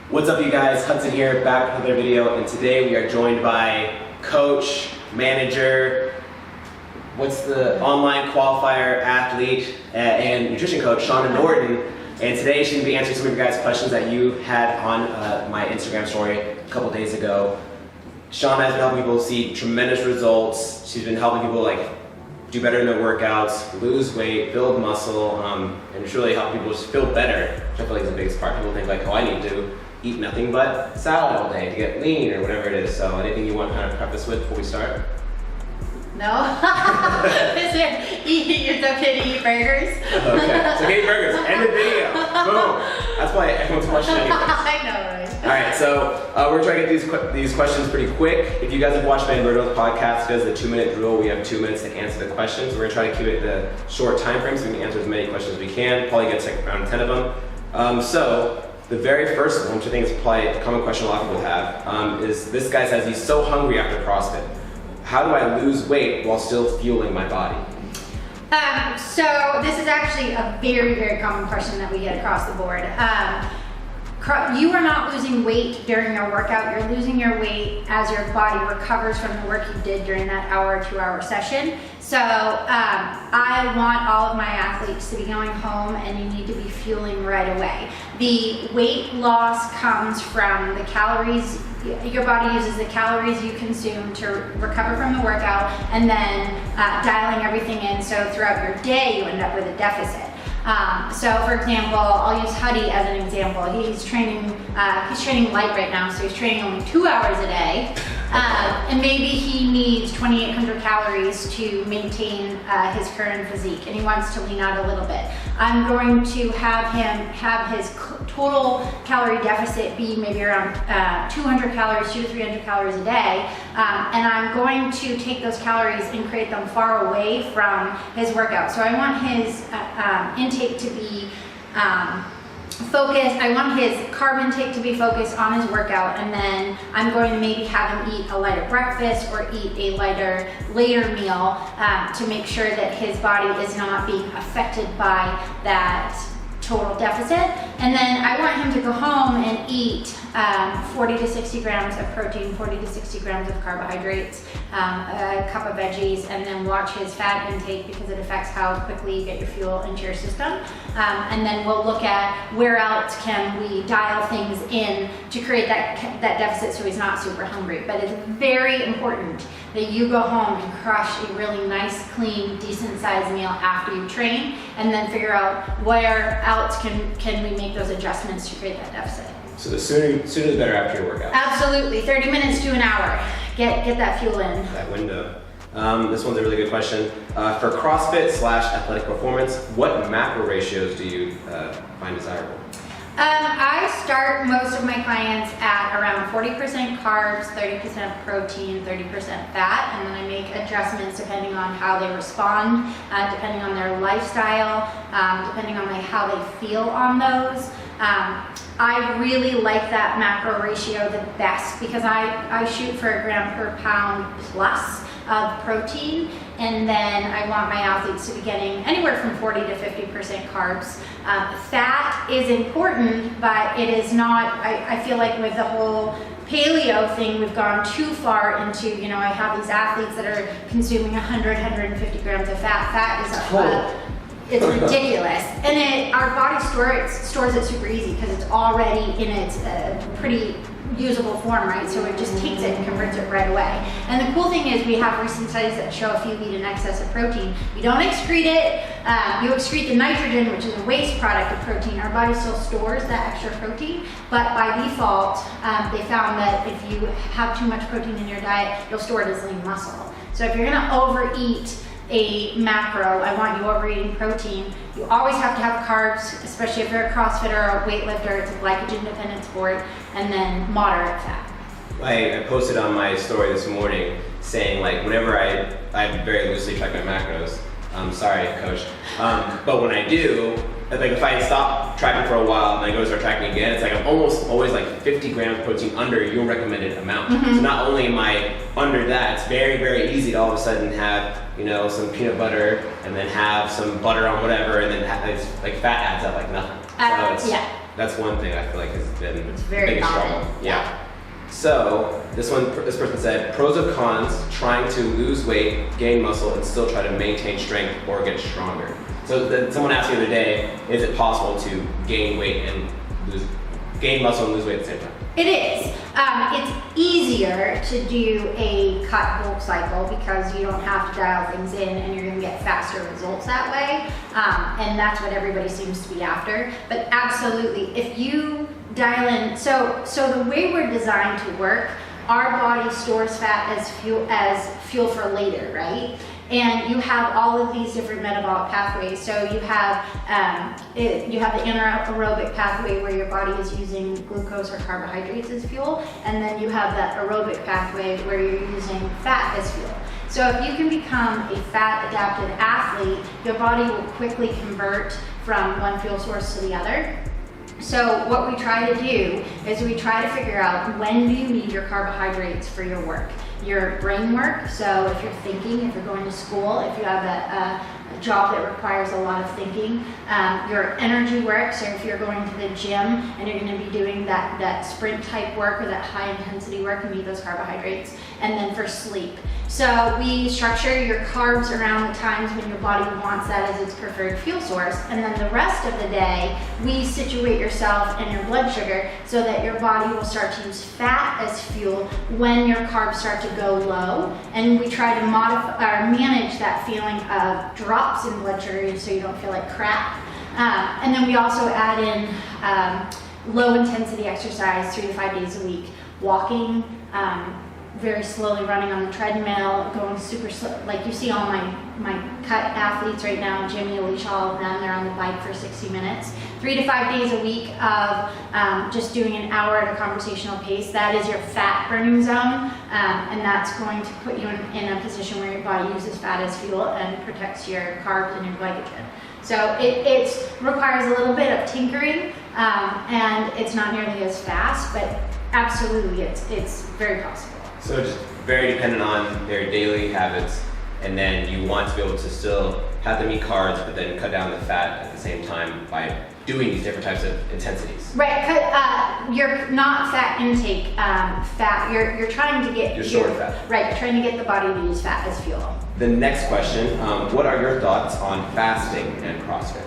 What's up, you guys? Hudson here, back with another video, and today we are joined by coach, manager, what's the online qualifier, athlete, and nutrition coach, Shauna Norton. And today she's going to be answering some of your guys' questions that you had on my Instagram story a couple days ago. Shauna has been helping people see tremendous results. She's been helping people do better in their workouts, lose weight, build muscle, and just really help people just feel better, which I feel like is the biggest part. People think oh, I need to eat nothing but salad all day to get lean or whatever it is. So anything you want to kind of preface with before we start? No. It's okay to eat burgers. Okay, it's okay to eat burgers. End the video. Boom. That's why everyone's questioning anyways. I know, right? All right, so we're trying to get these questions pretty quick. If you guys have watched Ben Berto's podcast, he does the 2-minute drill. We have 2 minutes to answer the questions. We're gonna try to keep it the short time frame so we can answer as many questions as we can. Probably get to around 10 of them. So the very first one, which I think is probably a common question a lot of people have, is this guy says he's so hungry after CrossFit. How do I lose weight while still fueling my body? So this is actually a very, very common question that we get across the board. You are not losing weight during your workout. You're losing your weight as your body recovers from the work you did during that hour, 2-hour session. So I want all of my athletes to be going home, and you need to be fueling right away. The weight loss comes from the calories. Your body uses the calories you consume to recover from the workout, and then dialing everything in, so throughout your day you end up with a deficit. So for example, I'll use Huddy as an example. He's training light right now, so he's training only 2 hours a day. And maybe he needs 2,800 calories to maintain his current physique, and he wants to lean out a little bit. I'm going to have him have his total calorie deficit be maybe around 200 calories, 200 to 300 calories a day, and I'm going to take those calories and create them far away from his workout. So I want his intake to be focused. I want his carb intake to be focused on his workout, and then I'm going to maybe have him eat a lighter breakfast or eat a later meal to make sure that his body is not being affected by that total deficit. And then I want him to go home and eat 40 to 60 grams of protein, 40 to 60 grams of carbohydrates, a cup of veggies, and then watch his fat intake, because it affects how quickly you get your fuel into your system. And then we'll look at where else can we dial things in to create that deficit so he's not super hungry. But it's very important that you go home and crush a really nice, clean, decent sized meal after you train, and then figure out where else can we make those adjustments to create that deficit. So the sooner the better after your workout. Absolutely, 30 minutes to an hour. Get that fuel in. That window. This one's a really good question. For CrossFit / athletic performance, what macro ratios do you find desirable? I start most of my clients at around 40% carbs, 30% protein, 30% fat, and then I make adjustments depending on how they respond, depending on their lifestyle, depending on how they feel on those. I really like that macro ratio the best, because I shoot for a gram per pound plus of protein, and then I want my athletes to be getting anywhere from 40 to 50% carbs. Fat is important, but it is not, I feel like with the whole paleo thing, we've gone too far into, I have these athletes that are consuming 100, 150 grams of fat. Fat is it's ridiculous, and our body stores it super easy because it's already in its pretty usable form, right? So it just takes it and converts it right away. And the cool thing is we have recent studies that show if you eat in excess of protein, you don't excrete it, you excrete the nitrogen, which is a waste product of protein. Our body still stores that extra protein, but by default, they found that if you have too much protein in your diet, you'll store it as lean muscle. So if you're gonna overeat a macro, I want you overeating protein. You always have to have carbs, especially if you're a CrossFitter or a weightlifter. It's a glycogen dependent sport, and then moderate fat. I posted on my story this morning saying whenever I very loosely track my macros. Sorry, coach. But when I do, if I stop tracking for a while and I go to start tracking again, it's I'm almost always 50 grams of protein under your recommended amount. So not only am I under that, it's very, very easy to all of a sudden have some peanut butter and then have some butter on whatever, and then fat adds up like nothing. Yeah. That's one thing I feel like has been It's very the biggest common. struggle. Yeah. So this person said, pros and cons trying to lose weight, gain muscle, and still try to maintain strength or get stronger. So someone asked me the other day, is it possible to gain weight and gain muscle and lose weight at the same time? It is. It's easier to do a cut bulk cycle because you don't have to dial things in and you're going to get faster results that way. And that's what everybody seems to be after. But absolutely, if you dial in, so the way we're designed to work, our body stores fat as fuel for later, right? And you have all of these different metabolic pathways. So you have the anaerobic pathway where your body is using glucose or carbohydrates as fuel, and then you have that aerobic pathway where you're using fat as fuel. So if you can become a fat adapted athlete, your body will quickly convert from one fuel source to the other. So what we try to do is we try to figure out when do you need your carbohydrates for your work. Your brain work, so if you're thinking, if you're going to school, if you have a job that requires a lot of thinking, your energy work, so if you're going to the gym and you're going to be doing that sprint type work or that high intensity work, you need those carbohydrates. And then for sleep. So we structure your carbs around the times when your body wants that as its preferred fuel source, and then the rest of the day, we situate yourself and your blood sugar so that your body will start to use fat as fuel when your carbs start to go low, and we try to modify or manage that feeling of drops in blood sugar so you don't feel like crap. And then we also add in low intensity exercise 3 to 5 days a week, walking, very slowly running on the treadmill, going super slow. Like you see all my cut athletes right now, Jimmy, Alicia, all of them, they're on the bike for 60 minutes. 3 to 5 days a week of just doing an hour at a conversational pace. That is your fat burning zone, and that's going to put you in a position where your body uses fat as fuel and protects your carbs and your glycogen. So it requires a little bit of tinkering, and it's not nearly as fast, but absolutely it's very possible. So it's very dependent on their daily habits, and then you want to be able to still have them eat carbs, but then cut down the fat at the same time by doing these different types of intensities. Right, you're not fat intake, fat. You're trying to get your stored fat. Right, you're trying to get the body to use fat as fuel. The next question: what are your thoughts on fasting and CrossFit?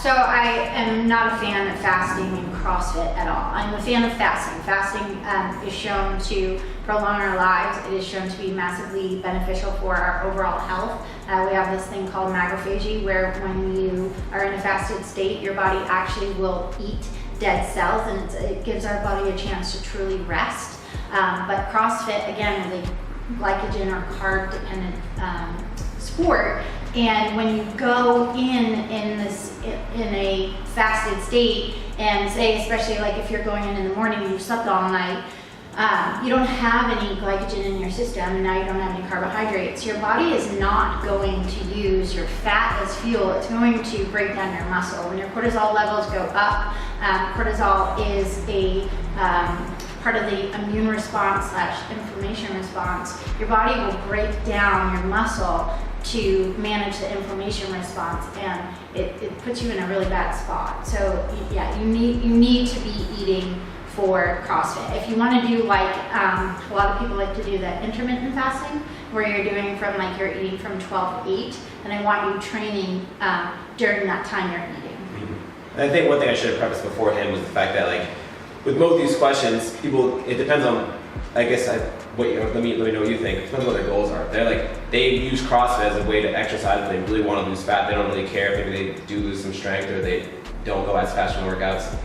So I am not a fan of fasting in CrossFit at all. I'm a fan of fasting. Fasting is shown to prolong our lives. It is shown to be massively beneficial for our overall health. We have this thing called macrophagy, where when you are in a fasted state, your body actually will eat dead cells, and it gives our body a chance to truly rest. But CrossFit, again, is a glycogen or carb dependent sport. And when you go in a fasted state, and say, especially like if you're going in the morning and you slept all night, you don't have any glycogen in your system, and now you don't have any carbohydrates. Your body is not going to use your fat as fuel. It's going to break down your muscle. When your cortisol levels go up, cortisol is a part of the immune response / inflammation response. Your body will break down your muscle to manage the inflammation response, and it puts you in a really bad spot. So yeah, you need to be eating for CrossFit. If you want to do like a lot of people like to do the intermittent fasting, where you're doing from like you're eating from 12 to 8, and I want you training during that time you're eating. Mm-hmm. I think one thing I should have prefaced beforehand was the fact that like with most of these questions, it depends on, I guess, let me know what you think. It depends on what their goals are. They use CrossFit as a way to exercise, but they really want to lose fat. They don't really care if maybe they do lose some strength or they don't go as fast in workouts.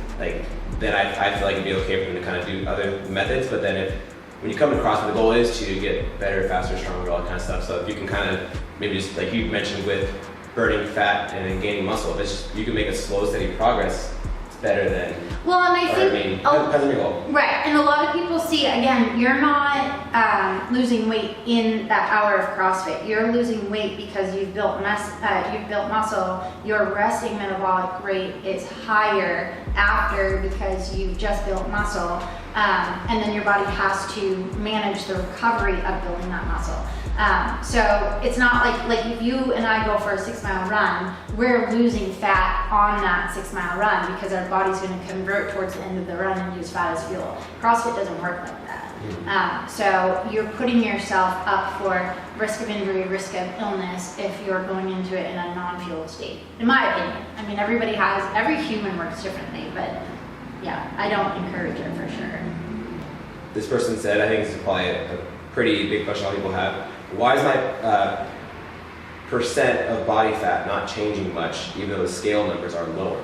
Then I feel like it'd be okay for them to kind of do other methods. But then when you come to CrossFit, the goal is to get better, faster, stronger, all that kind of stuff. So if you can kind of maybe just like you mentioned with burning fat and then gaining muscle, you can make a slow, steady progress. Better than. Well, and I think depends on your goal. Right, and a lot of people see, again, you're not losing weight in that hour of CrossFit. You're losing weight because you've built muscle. Your resting metabolic rate is higher after because you've just built muscle, and then your body has to manage the recovery of building that muscle. So it's not like if you and I go for a 6 mile run, we're losing fat on that 6 mile run because our body's going to convert towards the end of the run and use fat as fuel. CrossFit doesn't work like that. So you're putting yourself up for risk of injury, risk of illness if you're going into it in a non-fueled state, in my opinion. I mean, every human works differently, but yeah, I don't encourage it for sure. This person said, I think this is probably a pretty big question a lot of people have. Why is my percent of body fat not changing much, even though the scale numbers are lower?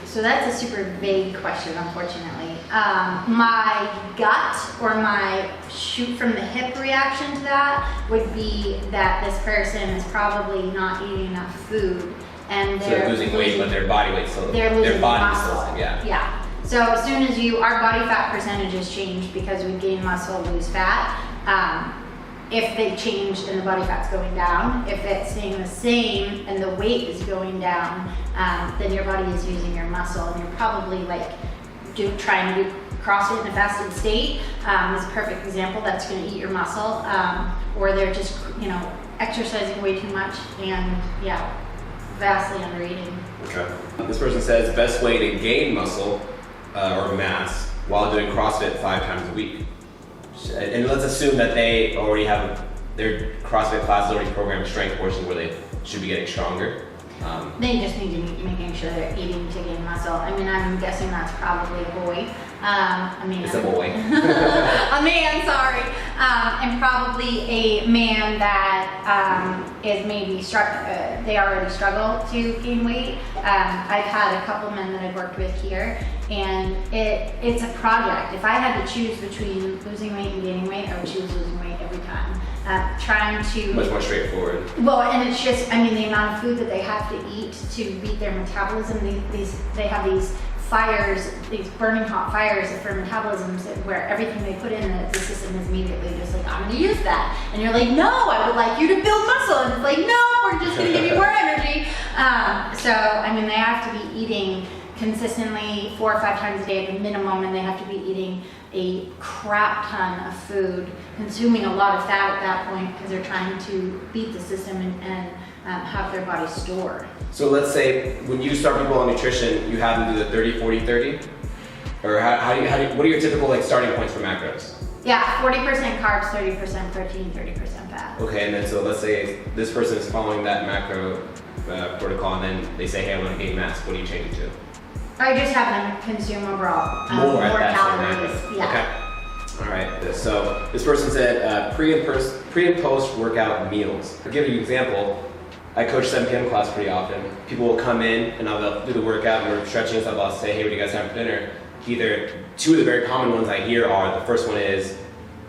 So that's a super vague question, unfortunately. My gut or my shoot from the hip reaction to that would be that this person is probably not eating enough food, and they're losing weight, but their body weight's still, they're losing their body's muscle. still, yeah. Yeah. So as soon as our body fat percentages change because we gain muscle, lose fat. If they change and the body fat's going down, if it's staying the same and the weight is going down, then your body is using your muscle, and you're probably trying to do CrossFit in a fasted state is a perfect example. That's going to eat your muscle, or they're just exercising way too much and vastly under eating. Okay. This person says best way to gain muscle or mass while doing CrossFit 5 times a week. And let's assume that they already have their CrossFit classes already programmed strength portions where they should be getting stronger. They just need to be making sure they're eating to gain muscle. I mean, I'm guessing that's probably a boy. It's a boy. A man, sorry. And probably a man that is maybe they already struggle to gain weight. I've had a couple men that I've worked with here, and it's a project. If I had to choose between losing weight and gaining weight, I would choose losing weight every time. Trying to much more straightforward. Well, and it's just, I mean, the amount of food that they have to eat to beat their metabolism. They have these fires, these burning hot fires for metabolisms where everything they put in the system is immediately just like, I'm going to use that. And you're like, no, I would like you to build muscle. And it's like, no, we're just going to give you more energy. So, I mean, they have to be eating consistently 4 or 5 times a day at the minimum, and they have to be eating a crap ton of food, consuming a lot of fat at that point because they're trying to beat the system and have their body store. So let's say when you start people on nutrition, you have them do the 30-40-30? Or what are your typical starting points for macros? Yeah, 40% carbs, 30% protein, 30% fat. Okay, and then so let's say this person is following that macro protocol, and then they say, hey, I want to gain mass. What do you change it to? I just have them consume overall more calories. Yeah. Okay. All right. So this person said pre and post workout meals. I'll give you an example. I coach 7 p.m. class pretty often. People will come in and I'll do the workout and we're stretching and stuff. I'll say, hey, what do you guys have for dinner? Either 2 of the very common ones I hear are, the first one is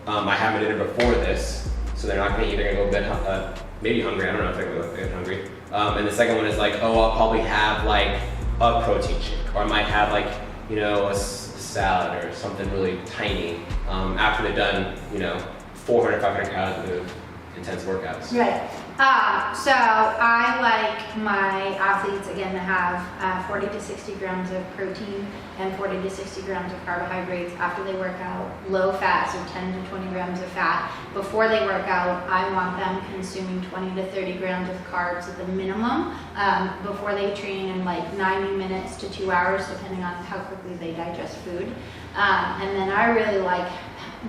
I have my dinner before this, so they're not going to eat. They're going to go to bed maybe hungry. I don't know if they're going to go to bed hungry. And the second one is I'll probably have a protein shake, or I might have a salad or something really tiny after they've done 400, 500 calories of intense workouts. Right. So I like my athletes again to have 40 to 60 grams of protein and 40 to 60 grams of carbohydrates after they work out. Low fat, so 10 to 20 grams of fat. Before they work out, I want them consuming 20 to 30 grams of carbs at the minimum before they train in 90 minutes to 2 hours, depending on how quickly they digest food. And then I really like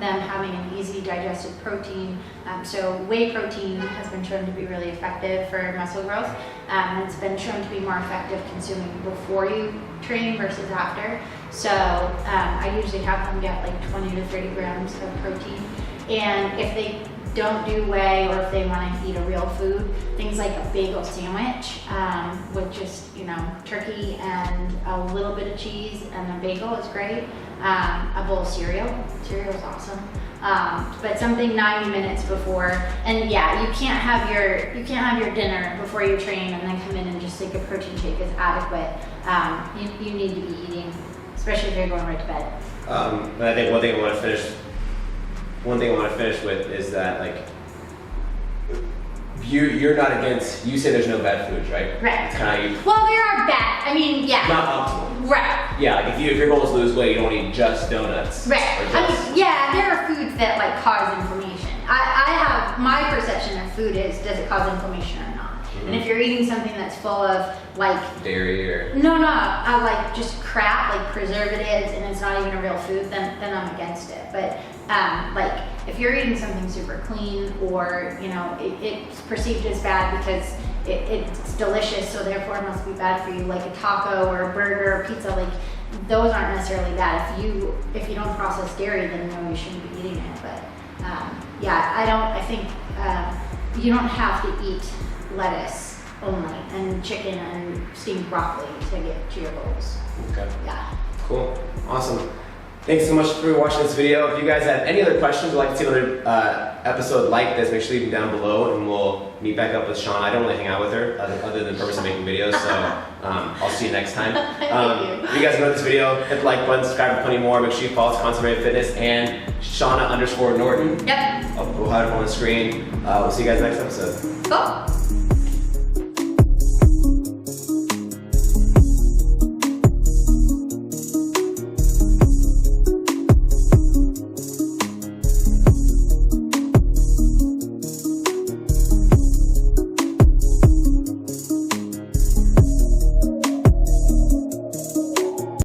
them having an easy digested protein. So whey protein has been shown to be really effective for muscle growth. It's been shown to be more effective consuming before you train versus after. So I usually have them get 20 to 30 grams of protein. And if they don't do whey, or if they want to eat a real food, things like a bagel sandwich with just turkey and a little bit of cheese and a bagel is great. A bowl of cereal. Cereal is awesome. But something 90 minutes before, and yeah, you can't have your dinner before you train and then come in and just think a protein shake is adequate. You need to be eating, especially if you're going right to bed. And I think one thing I want to finish with is that you're not against, you say there's no bad foods, right? Right. It's kind of you. Well, there are bad, I mean, yeah. Not optimal. Right. Yeah, like if your goal is to lose weight, you don't eat just donuts. Right. Or I just, mean, yeah, there are foods that like cause inflammation. I have, my perception of food is, does it cause inflammation or not? And if you're eating something that's full of like dairy or no, like just crap, like preservatives, and it's not even a real food, then I'm against it. But like if you're eating something super clean, or you know it's perceived as bad because it's delicious, so therefore it must be bad for you, like a taco or a burger or pizza, like those aren't necessarily bad. If you don't process dairy, then no, you shouldn't be eating it. But yeah, I think you don't have to eat lettuce only and chicken and steamed broccoli to get to your goals. Okay. Yeah. Cool. Awesome. Thanks so much for watching this video. If you guys have any other questions or like to see another episode like this, make sure you leave them down below and we'll meet back up with Shauna. I don't really hang out with her other than the purpose of making videos, so I'll see you next time. If you guys enjoyed this video, hit the like button, subscribe for plenty more. Make sure you follow ConstantlyVariedFitness and Shauna_Norton. Yep. We'll have it on the screen. We'll see you guys next episode. Cool.